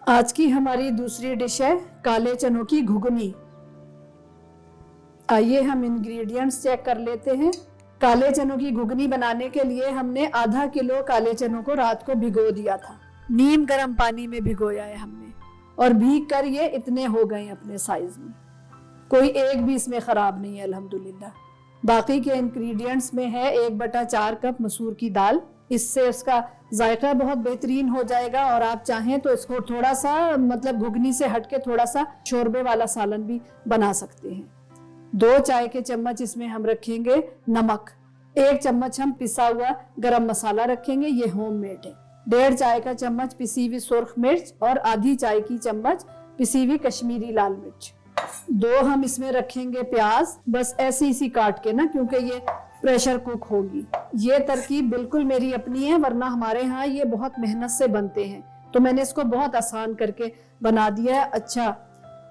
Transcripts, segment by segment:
आज की हमारी दूसरी डिश है काले चनों की घुगनी। आइए हम इंग्रेडिएंट्स चेक कर लेते हैं। काले चनों की घुगनी बनाने के लिए हमने आधा किलो काले चनों को रात को भिगो दिया था। नीम गर्म पानी में भिगोया है हमने और भीग कर ये इतने हो गए अपने साइज में। कोई एक भी इसमें खराब नहीं है अल्हम्दुलिल्लाह। बाकी के इंग्रेडिएंट्स में है 1/4 कप मसूर की दाल। इससे उसका जायका बहुत बेहतरीन हो जाएगा और आप चाहें तो इसको थोड़ा सा मतलब घुगनी से हटके थोड़ा सा शोरबे वाला सालन भी बना सकते हैं। 2 चाय के चम्मच इसमें हम रखेंगे नमक। 1 चम्मच हम पिसा हुआ गरम मसाला रखेंगे, ये होममेड है। 1.5 चाय का चम्मच पिसी हुई सुर्ख मिर्च और आधी चाय की चम्मच पिसी हुई कश्मीरी लाल मिर्च। 2 हम इसमें रखेंगे प्याज, बस ऐसी सी काट के ना, क्योंकि ये प्रेशर कुक होगी। ये तरकीब बिल्कुल मेरी अपनी है, वरना हमारे यहाँ ये बहुत मेहनत से बनते हैं, तो मैंने इसको बहुत आसान करके बना दिया है। अच्छा,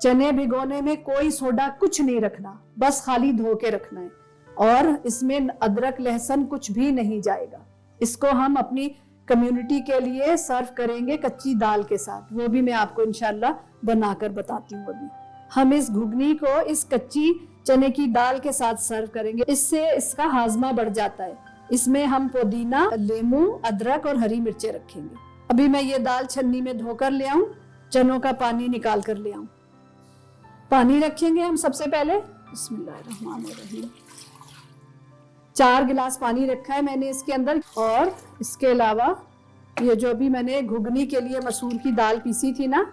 चने भिगोने में कोई सोडा कुछ नहीं रखना, बस खाली धो के रखना है और इसमें अदरक लहसुन कुछ भी नहीं जाएगा। इसको हम अपनी कम्युनिटी के लिए सर्व करेंगे कच्ची दाल के साथ, वो भी मैं आपको इंशाल्लाह बनाकर बताती हूँ। अभी हम इस घुगनी को इस कच्ची चने की दाल के साथ सर्व करेंगे, इससे इसका हाजमा बढ़ जाता है। इसमें हम पुदीना, लेमू, अदरक और हरी मिर्चें रखेंगे। अभी मैं ये दाल छन्नी में धोकर ले आऊं, चनों का पानी निकाल कर ले आऊं। पानी रखेंगे हम सबसे पहले। बिस्मिल्लाहिर्रहमानिर्रहीम। 4 गिलास पानी रखा है मैंने इसके अंदर, और इसके अलावा ये जो भी मैंने घुगनी के लिए मसूर की दाल पीसी थी ना,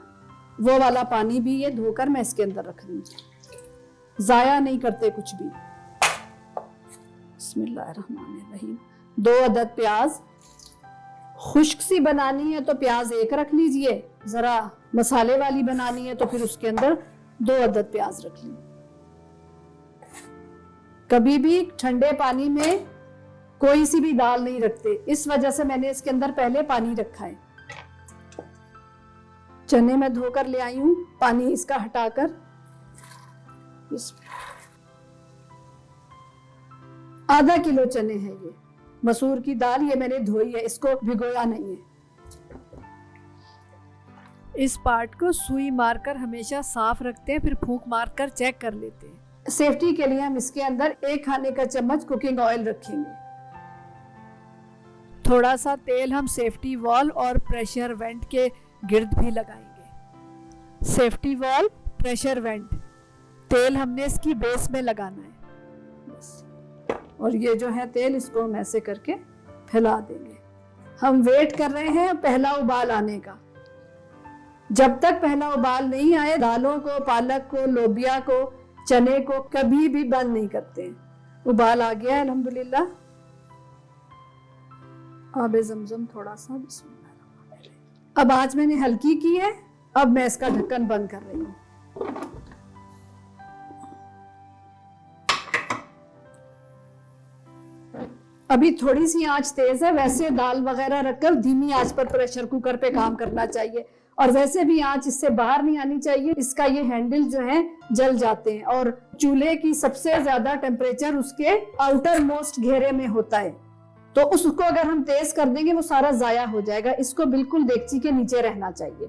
वो वाला पानी भी ये धोकर मैं इसके अंदर रख दूंगी। जाया नहीं करते कुछ भी। बिस्मिल्लाहिर्रहमानिर्रहीम। 2 अदद प्याज। खुश्क सी बनानी है तो प्याज 1 रख लीजिए, जरा मसाले वाली बनानी है तो फिर उसके अंदर 2 अदद प्याज रख लीजिए। कभी भी ठंडे पानी में कोई सी भी दाल नहीं रखते, इस वजह से मैंने इसके अंदर पहले पानी रखा है। चने में धोकर ले आई हूं, पानी इसका हटाकर। आधा किलो चने हैं ये, मसूर की दाल ये मैंने धोई है, इसको भिगोया नहीं है। इस पार्ट को सुई मारकर हमेशा साफ रखते हैं, फिर फूंक मारकर चेक कर लेते हैं। सेफ्टी के लिए हम इसके अंदर 1 खाने का चम्मच कुकिंग ऑयल रखेंगे। थोड़ा सा तेल हम सेफ्टी वॉल और प्रेशर वेंट के गिर्द भी लगाएंगे। सेफ्टी वॉल, प्रेशर वेंट, तेल हमने इसकी बेस में लगाना है बस। और ये जो है तेल, इसको हम ऐसे करके फैला देंगे। हम वेट कर रहे हैं पहला उबाल आने का। जब तक पहला उबाल नहीं आए, दालों को, पालक को, लोबिया को, चने को कभी भी बंद नहीं करते हैं। उबाल आ गया है अल्हम्दुलिल्लाह। आबे ज़मज़म थोड़ा सा। बिस्मिल्लाह। अब आँच मैंने हल्की की है, अब मैं इसका ढक्कन बंद कर रही हूँ। अभी थोड़ी सी आंच तेज है, वैसे दाल वगैरह रखकर धीमी आंच पर प्रेशर कुकर पे काम करना चाहिए, और वैसे भी आंच इससे बाहर नहीं आनी चाहिए। इसका ये हैंडल जो है जल जाते हैं, और चूल्हे की सबसे ज्यादा टेम्परेचर उसके आउटर मोस्ट घेरे में होता है, तो उसको अगर हम तेज कर देंगे वो सारा जाया हो जाएगा। इसको बिल्कुल देगची के नीचे रहना चाहिए।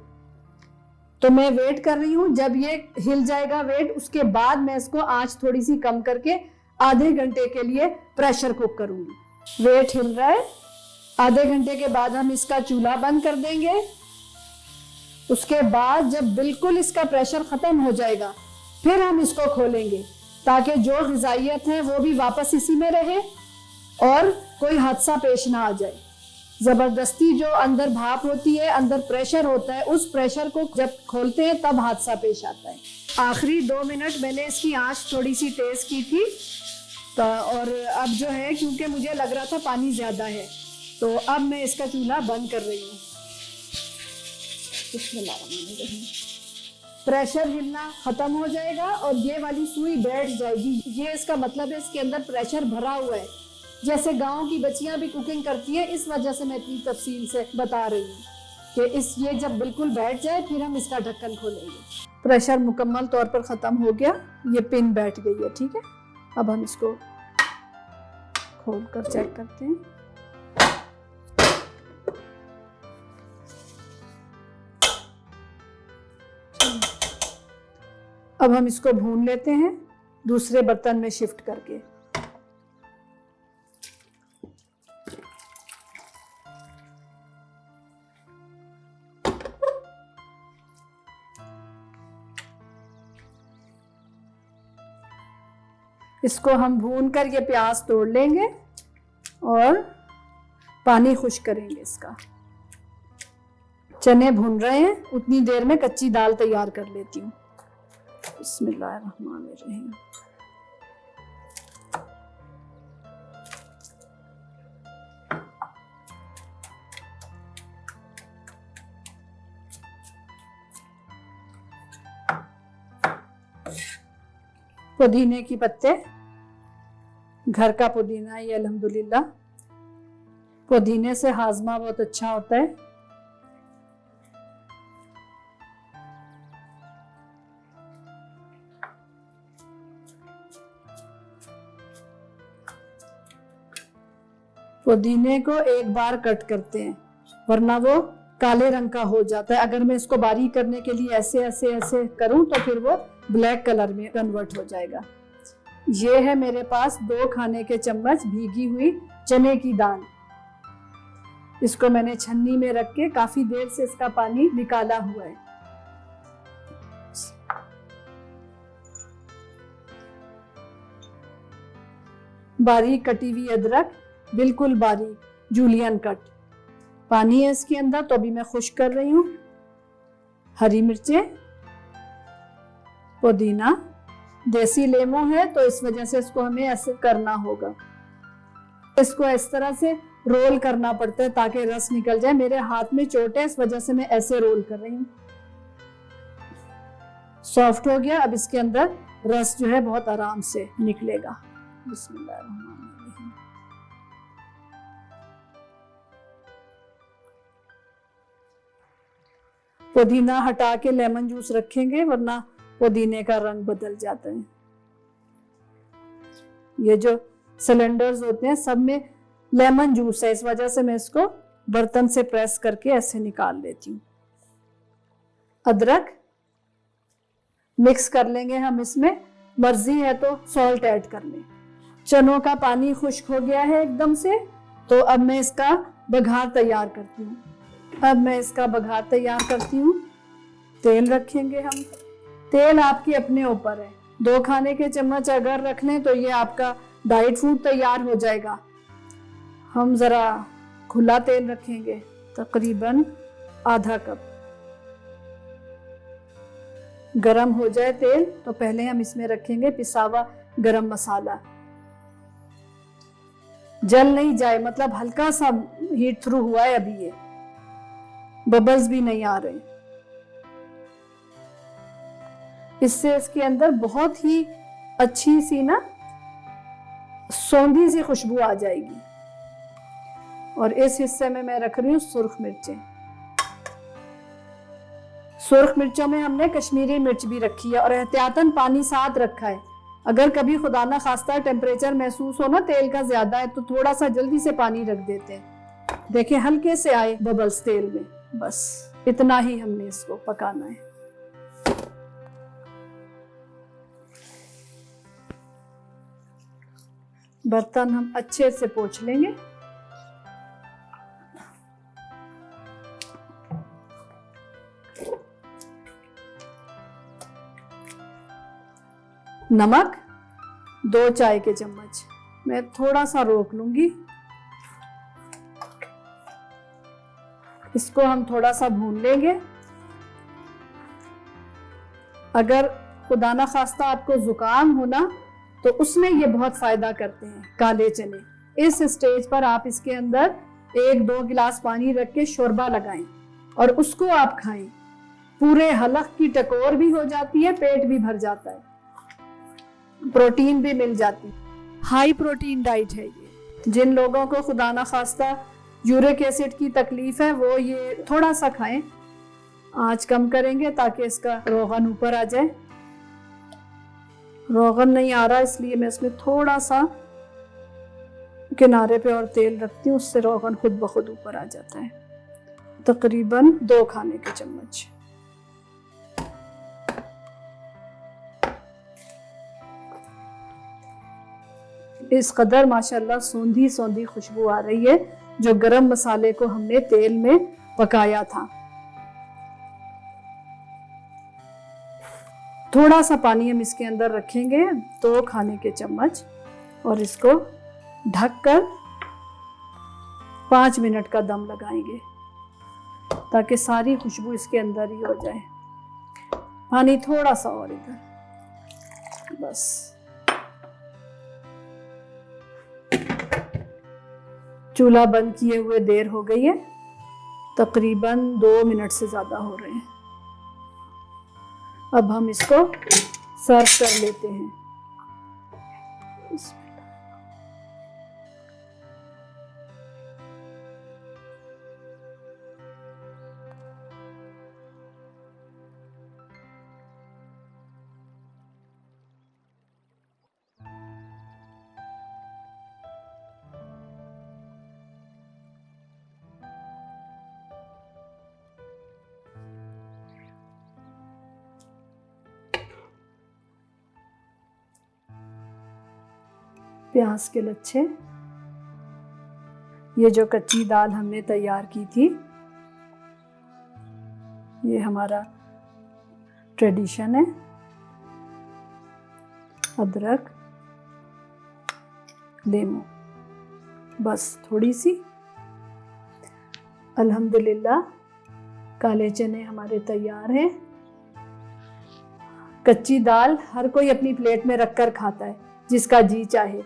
तो मैं वेट कर रही हूँ, जब ये हिल जाएगा वेट, उसके बाद मैं इसको आंच थोड़ी सी कम करके आधे घंटे के लिए प्रेशर कुक करूंगी। वेट हिल रहा है, आधे घंटे के बाद हम इसका चूल्हा बंद कर देंगे। उसके बाद जब बिल्कुल इसका प्रेशर खत्म हो जाएगा, फिर हम इसको खोलेंगे, ताकि जो ग़िज़ाइयत है वो भी वापस इसी में रहे और कोई हादसा पेश ना आ जाए। जबरदस्ती जो अंदर भाप होती है, अंदर प्रेशर होता है, उस प्रेशर को जब खोलते हैं तब हादसा पेश आता है। आखिरी 2 मिनट मैंने इसकी आंच थोड़ी सी तेज की थी, तो और अब जो है, क्योंकि मुझे लग रहा था पानी ज़्यादा है, तो अब मैं इसका चूल्हा बंद कर रही हूँ। प्रेशर हिलना खत्म हो जाएगा और ये वाली सुई बैठ जाएगी। ये इसका मतलब है इसके अंदर प्रेशर भरा हुआ है। जैसे गांव की बच्चियां भी कुकिंग करती है, इस वजह से मैं इतनी तफसील से बता रही हूँ कि ये जब बिल्कुल बैठ जाए फिर हम इसका ढक्कन खोलेंगे। प्रेशर मुकम्मल तौर पर ख़त्म हो गया, ये पिन बैठ गई है, ठीक है। अब हम इसको खोल कर चेक करते हैं। अब हम इसको भून लेते हैं दूसरे बर्तन में शिफ्ट करके। इसको हम भून कर ये प्याज तोड़ लेंगे और पानी खुश्क करेंगे इसका। चने भून रहे हैं, उतनी देर में कच्ची दाल तैयार कर लेती हूँ। बिस्मिल्लाहिर्रहमानिर्रहीम। पुदीने की पत्ते, घर का पुदीना ये अल्हम्दुलिल्लाह। पुदीने से हाजमा बहुत अच्छा होता है। पुदीने को एक बार कट करते हैं वरना वो काले रंग का हो जाता है। अगर मैं इसको बारीक करने के लिए ऐसे ऐसे ऐसे करूं तो फिर वो ब्लैक कलर में कन्वर्ट हो जाएगा। ये है मेरे पास 2 खाने के चम्मच भीगी हुई चने की दाल। इसको मैंने छन्नी में रख के काफी देर से इसका पानी निकाला हुआ है। बारीक कटी हुई अदरक, बिल्कुल बारीक जूलियन कट। पानी है इसके अंदर तो अभी मैं खुश्क कर रही हूँ। हरी मिर्चें, पुदीना, देसी लेमू है तो इस वजह से इसको हमें ऐसे करना होगा। इसको इस तरह से रोल करना पड़ता है ताकि रस निकल जाए। मेरे हाथ में चोट है इस वजह से मैं ऐसे रोल कर रही हूँ। सॉफ्ट हो गया। अब इसके अंदर रस जो है बहुत आराम से निकलेगा। बिस्मिल्लाहिर्रहमानिर्रहीम। पुदीना हटा के लेमन जूस रखेंगे वरना पुदीने का रंग बदल जाता है। ये जो सिलेंडर्स होते हैं सब में लेमन जूस है, इस वजह से मैं इसको बर्तन से प्रेस करके ऐसे निकाल लेती हूँ। अदरक मिक्स कर लेंगे हम इसमें, मर्जी है तो सॉल्ट ऐड कर लें। चनों का पानी खुश्क हो गया है एकदम से, तो अब मैं इसका बघार तैयार करती हूँ। तेल रखेंगे हम। तेल आपके अपने ऊपर है। 2 खाने के चम्मच अगर रख लें तो ये आपका डाइट फूड तैयार हो जाएगा। हम जरा खुला तेल रखेंगे, तकरीबन आधा कप। गरम हो जाए तेल तो पहले हम इसमें रखेंगे पिसा हुआ गरम मसाला। जल नहीं जाए, मतलब हल्का सा हीट थ्रू हुआ है अभी, ये बबल्स भी नहीं आ रहे। इससे इसके अंदर बहुत ही अच्छी सी ना सौंधी सी खुशबू आ जाएगी। और इस हिस्से में मैं रख रही हूँ सुर्ख मिर्चें। सुर्ख मिर्चों में हमने कश्मीरी मिर्च भी रखी है और एहतियातन पानी साथ रखा है। अगर कभी खुदा ना खास्ता टेम्परेचर महसूस हो ना तेल का ज्यादा है तो थोड़ा सा जल्दी से पानी रख देते हैं। देखिए हल्के से आए बबल्स तेल में, बस इतना ही हमने इसको पकाना है। बर्तन हम अच्छे से पोंछ लेंगे। नमक 2 चाय के चम्मच, मैं थोड़ा सा रोक लूंगी। इसको हम थोड़ा सा भून लेंगे। अगर खुदा ना खास्ता आपको जुकाम हो ना तो उसमें ये बहुत फायदा करते हैं काले चने। इस स्टेज पर आप इसके अंदर 1-2 गिलास पानी रख के शोरबा लगाएं और उसको आप खाएं। पूरे हलक की टकोर भी हो जाती है, पेट भी भर जाता है, प्रोटीन भी मिल जाती है। हाई प्रोटीन डाइट है ये। जिन लोगों को खुदा ना खास्ता यूरिक एसिड की तकलीफ है वो ये थोड़ा सा खाएं। आंच कम करेंगे ताकि इसका रोगन ऊपर आ जाए। रोगन नहीं आ रहा इसलिए मैं इसमें थोड़ा सा किनारे पे और तेल रखती हूँ, उससे रोगन खुद ब खुद ऊपर आ जाता है। तकरीबन 2 खाने के चम्मच। इस कदर माशाल्लाह सौंधी सौंधी खुशबू आ रही है जो गरम मसाले को हमने तेल में पकाया था। थोड़ा सा पानी हम इसके अंदर रखेंगे, 2 खाने के चम्मच, और इसको ढककर 5 मिनट का दम लगाएंगे ताकि सारी खुशबू इसके अंदर ही हो जाए। पानी थोड़ा सा और इधर, बस। चूल्हा बंद किए हुए देर हो गई है, तकरीबन 2 मिनट से ज़्यादा हो रहे हैं। अब हम इसको सर्व कर लेते हैं। प्याज के लच्छे, ये जो कच्ची दाल हमने तैयार की थी, ये हमारा ट्रेडिशन है। अदरक, लेमू, बस थोड़ी सी। अल्हम्दुलिल्लाह काले चने हमारे तैयार हैं। कच्ची दाल हर कोई अपनी प्लेट में रखकर खाता है, जिसका जी चाहे।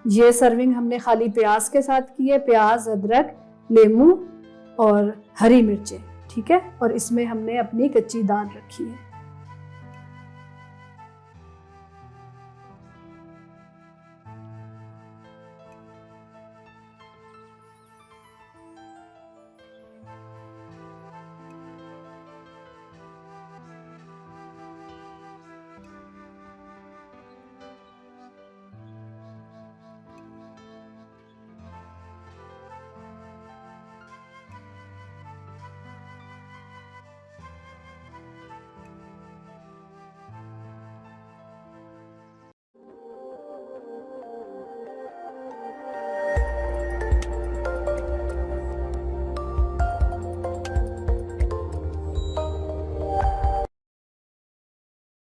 ये सर्विंग हमने खाली प्याज के साथ की है, प्याज, अदरक, लेमू और हरी मिर्चें, ठीक है। और इसमें हमने अपनी कच्ची दाल रखी है।